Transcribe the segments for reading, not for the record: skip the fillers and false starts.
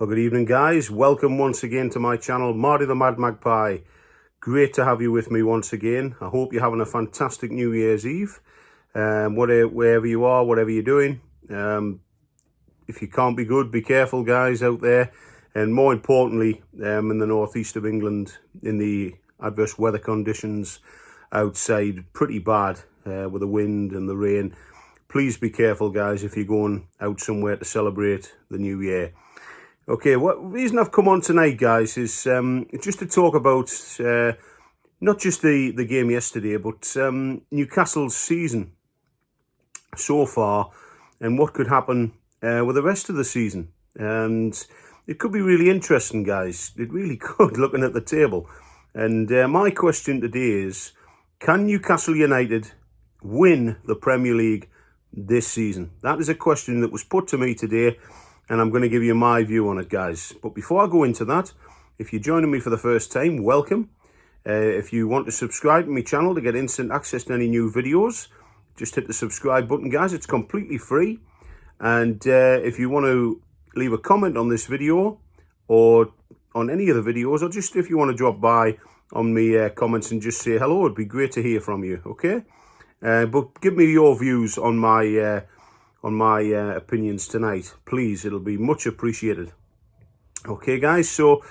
Well, good evening, guys. Welcome once again to my channel, Marty the Mad Magpie. Great to have you with me once again. I hope you're having a fantastic New Year's Eve. Wherever you are, whatever you're doing. If you can't be good, be careful, guys, out there. And more importantly, in the northeast of England, in the adverse weather conditions outside, pretty bad with the wind and the rain. Please be careful, guys, if you're going out somewhere to celebrate the new year. Okay, what reason I've come on tonight, guys, is just to talk about not just the game yesterday, but Newcastle's season so far and what could happen with the rest of the season. And it could be really interesting, guys. It really could, looking at the table. And my question today is, can Newcastle United win the Premier League this season? That is a question that was put to me today, and I'm going to give you my view on it, guys. But before I go into that, if you're joining me for the first time, welcome. If you want to subscribe to my channel to get instant access to any new videos, just hit the subscribe button, guys. It's completely free. And if you want to leave a comment on this video or on any of the videos, or just if you want to drop by on my comments and just say hello, it'd be great to hear from you, okay? But give me your views on my opinions tonight, please. It'll be much appreciated. Okay, guys, so,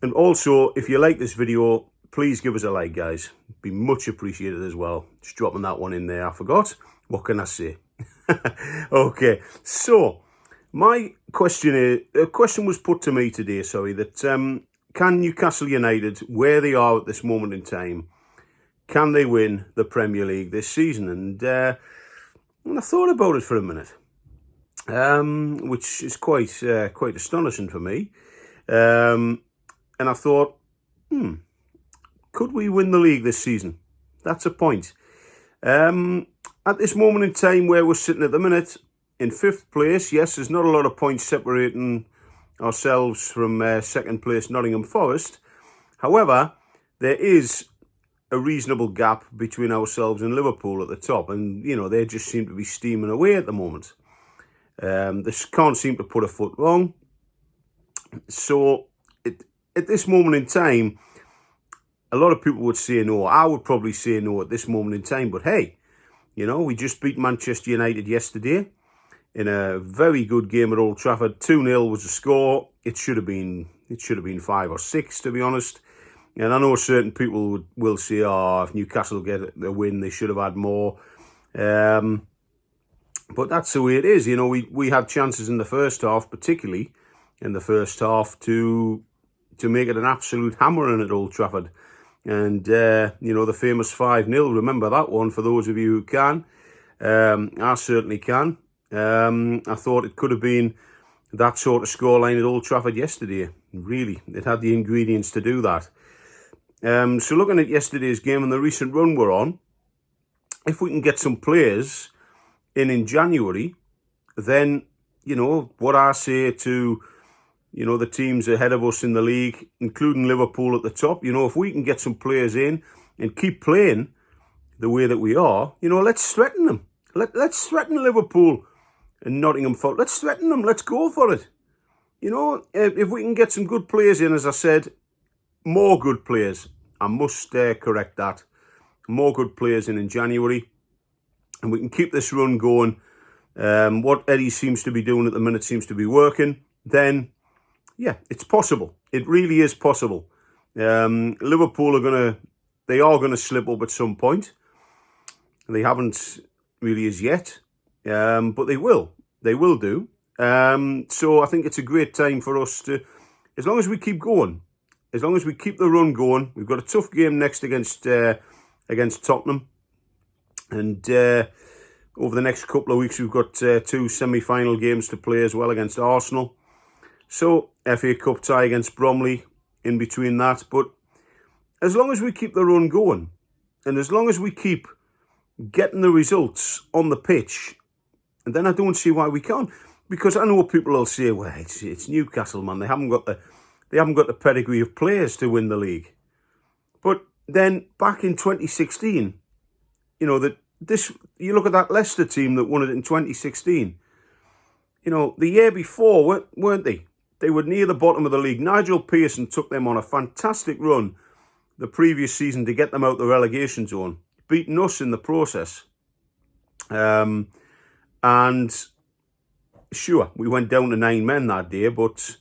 and also, if you like this video, please give us a like, guys. It'd be much appreciated as well. Just dropping that one in there. I forgot. What can I say? Okay, so my question is, a question was put to me today, that can Newcastle United, where they are at this moment in time, can they win the Premier League this season? And I thought about it for a minute, which is quite astonishing for me. And I thought, could we win the league this season? That's a point. At this moment in time where we're sitting at the minute, in 5th place, yes, there's not a lot of points separating ourselves from second place Nottingham Forest. However, there is a reasonable gap between ourselves and Liverpool at the top, and you know, they just seem to be steaming away at the moment. They can't seem to put a foot wrong. So at this moment in time, a lot of people would say no. I would probably say no at this moment in time, but hey, you know, we just beat Manchester United yesterday in a very good game at Old Trafford. 2-0 was the score. It should have been 5 or 6, to be honest. And I know certain people will say, oh, if Newcastle get a win, they should have had more. But that's the way it is. You know, we had chances in the first half, particularly in the first half, to make it an absolute hammering at Old Trafford. And, you know, the famous 5-0, remember that one for those of you who can. I certainly can. I thought it could have been that sort of scoreline at Old Trafford yesterday. Really, it had the ingredients to do that. So looking at yesterday's game and the recent run we're on, if we can get some players in January, then, you know, what I say to, you know, the teams ahead of us in the league, including Liverpool at the top, you know, if we can get some players in and keep playing the way that we are, you know, let's threaten them. Let's threaten Liverpool and Nottingham Forest. Let's threaten them. Let's go for it. You know, if we can get some good players in, as I said, more good players. I must correct that. More good players in January. And we can keep this run going. What Eddie seems to be doing at the minute seems to be working. Then, yeah, it's possible. It really is possible. Liverpool are going to slip up at some point. They haven't really as yet. But they will. They will do. So I think it's a great time for us to, as long as we keep going, as long as we keep the run going. We've got a tough game next against Tottenham. And over the next couple of weeks, we've got 2 semi-final games to play as well against Arsenal. So, FA Cup tie against Bromley in between that. But as long as we keep the run going, and as long as we keep getting the results on the pitch, and then I don't see why we can't. Because I know people will say, well, it's Newcastle, man. They haven't got the pedigree of players to win the league. But then back in 2016, you know, you look at that Leicester team that won it in 2016. You know, the year before, weren't they? They were near the bottom of the league. Nigel Pearson took them on a fantastic run the previous season to get them out the relegation zone, beating us in the process. And sure, we went down to 9 men that day, but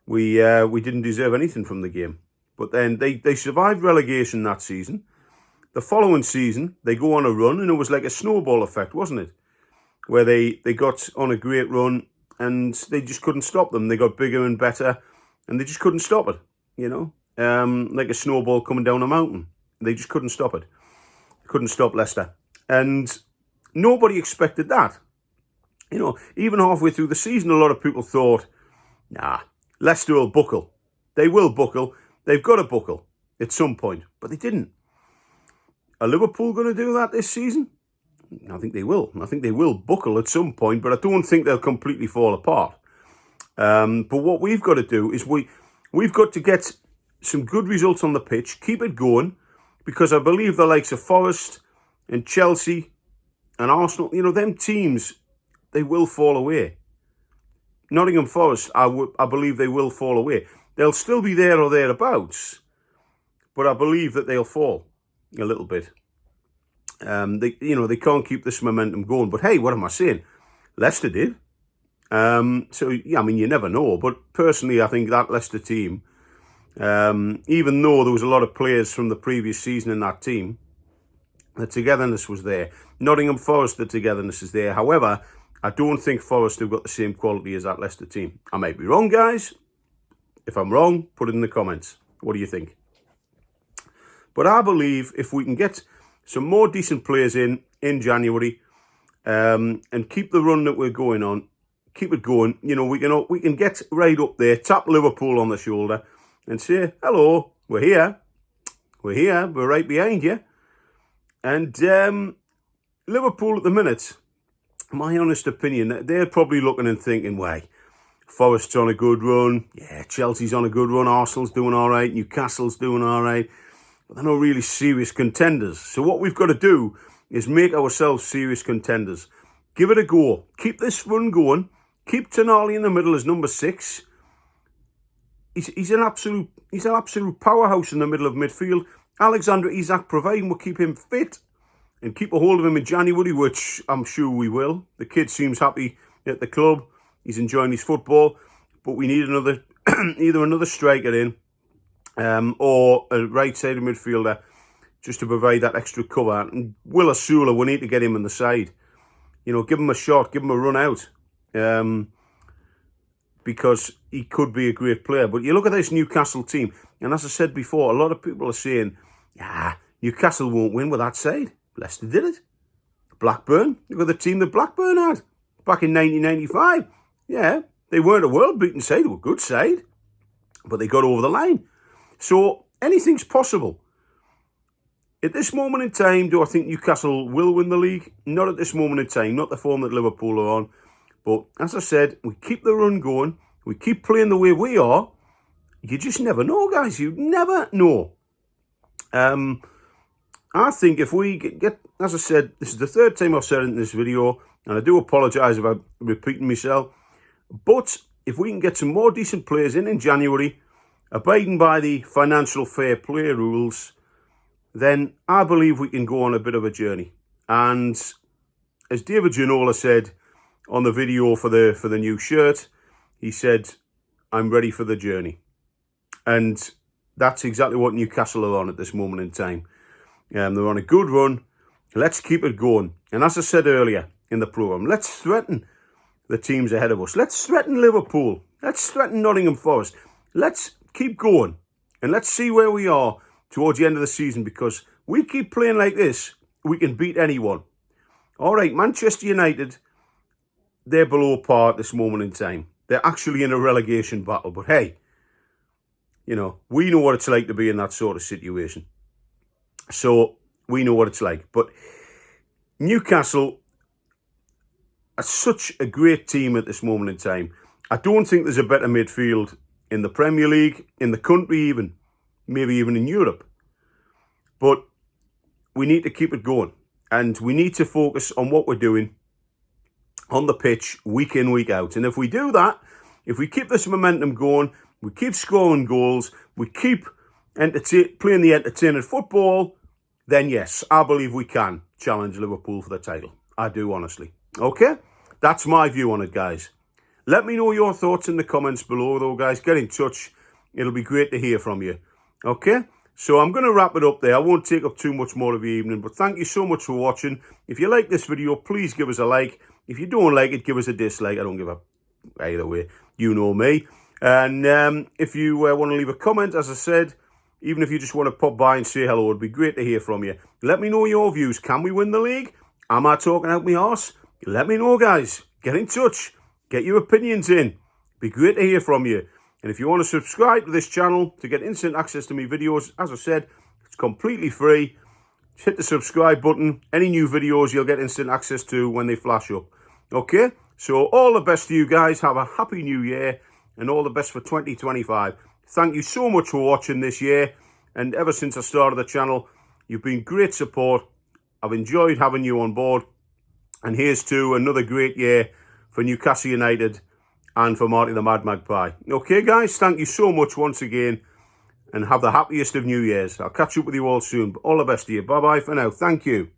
we didn't deserve anything from the game. But then they survived relegation that season. The following season, they go on a run, and it was like a snowball effect, wasn't it? Where they got on a great run, and they just couldn't stop them. They got bigger and better, and they just couldn't stop it, you know? Like a snowball coming down a mountain. They just couldn't stop it. Couldn't stop Leicester. And nobody expected that. You know, even halfway through the season, a lot of people thought, nah, Leicester will buckle. They will buckle. They've got to buckle at some point. But they didn't. Are Liverpool going to do that this season? I think they will. I think they will buckle at some point, but I don't think they'll completely fall apart. But what we've got to do is we've got to get some good results on the pitch, keep it going, because I believe the likes of Forest and Chelsea and Arsenal, you know, them teams, they will fall away. Nottingham Forest, I believe they will fall away. They'll still be there or thereabouts, but I believe that they'll fall a little bit. They can't keep this momentum going. But hey, what am I saying? Leicester did. So, yeah, I mean, you never know. But personally, I think that Leicester team, even though there was a lot of players from the previous season in that team, the togetherness was there. Nottingham Forest, the togetherness is there. However, I don't think Forest have got the same quality as that Leicester team. I might be wrong, guys. If I'm wrong, put it in the comments. What do you think? But I believe if we can get some more decent players in January, and keep the run that we're going on, keep it going, you know, we can get right up there, tap Liverpool on the shoulder and say, hello, we're here, we're right behind you. And Liverpool at the minute, my honest opinion, they're probably looking and thinking, wait, Forest's on a good run, yeah, Chelsea's on a good run, Arsenal's doing all right, Newcastle's doing all right. They're not really serious contenders. So what we've got to do is make ourselves serious contenders. Give it a go. Keep this run going. Keep Tonali in the middle as number 6. He's an absolute powerhouse in the middle of midfield. Alexander Isak, providing we'll keep him fit and keep a hold of him in January, which I'm sure we will. The kid seems happy at the club. He's enjoying his football. But we need another either another striker in, or a right-sided midfielder just to provide that extra cover. And Will Asula, we need to get him on the side. You know, give him a shot, give him a run out. Because he could be a great player. But you look at this Newcastle team, and as I said before, a lot of people are saying, Newcastle won't win with that side. Leicester did it. Blackburn, look at the team that Blackburn had back in 1995. Yeah, they weren't a world-beaten side, they were a good side. But they got over the line. So anything's possible. At this moment in time, do I think Newcastle will win the league? Not at this moment in time, not the form that Liverpool are on. But as I said, we keep the run going. We keep playing the way we are. You just never know, guys. You never know. I think if we get, as I said, this is the third time I've said it in this video, and I do apologise about repeating myself. But if we can get some more decent players in January, abiding by the financial fair play rules, then I believe we can go on a bit of a journey. And as David Ginola said on the video for the new shirt, he said, I'm ready for the journey. And that's exactly what Newcastle are on at this moment in time. They're on a good run. Let's keep it going. And as I said earlier in the programme, let's threaten the teams ahead of us. Let's threaten Liverpool. Let's threaten Nottingham Forest. Let's keep going. And let's see where we are towards the end of the season, because we keep playing like this, we can beat anyone. All right, Manchester United, they're below par at this moment in time. They're actually in a relegation battle. But hey, you know, we know what it's like to be in that sort of situation. So we know what it's like. But Newcastle are such a great team at this moment in time. I don't think there's a better midfield in the Premier League, in the country even, maybe even in Europe. But we need to keep it going. And we need to focus on what we're doing on the pitch week in, week out. And if we do that, if we keep this momentum going, we keep scoring goals, we keep playing the entertaining football, then yes, I believe we can challenge Liverpool for the title. I do, honestly. Okay? That's my view on it, guys. Let me know your thoughts in the comments below, though, guys. Get in touch. It'll be great to hear from you. Okay? So I'm going to wrap it up there. I won't take up too much more of your evening, but thank you so much for watching. If you like this video, please give us a like. If you don't like it, give us a dislike. I don't give a... Either way, you know me. And if you want to leave a comment, as I said, even if you just want to pop by and say hello, it'd be great to hear from you. Let me know your views. Can we win the league? Am I talking out my arse? Let me know, guys. Get in touch. Get your opinions in. Be great to hear from you. And if you want to subscribe to this channel to get instant access to my videos, as I said, it's completely free. Just hit the subscribe button. Any new videos you'll get instant access to when they flash up. Okay? So all the best to you guys. Have a happy new year and all the best for 2025. Thank you so much for watching this year. And ever since I started the channel, you've been great support. I've enjoyed having you on board. And here's to another great year for Newcastle United and for Marty the Mad Magpie. Okay, guys, thank you so much once again, and have the happiest of New Years. I'll catch up with you all soon. All the best to you. Bye-bye for now. Thank you.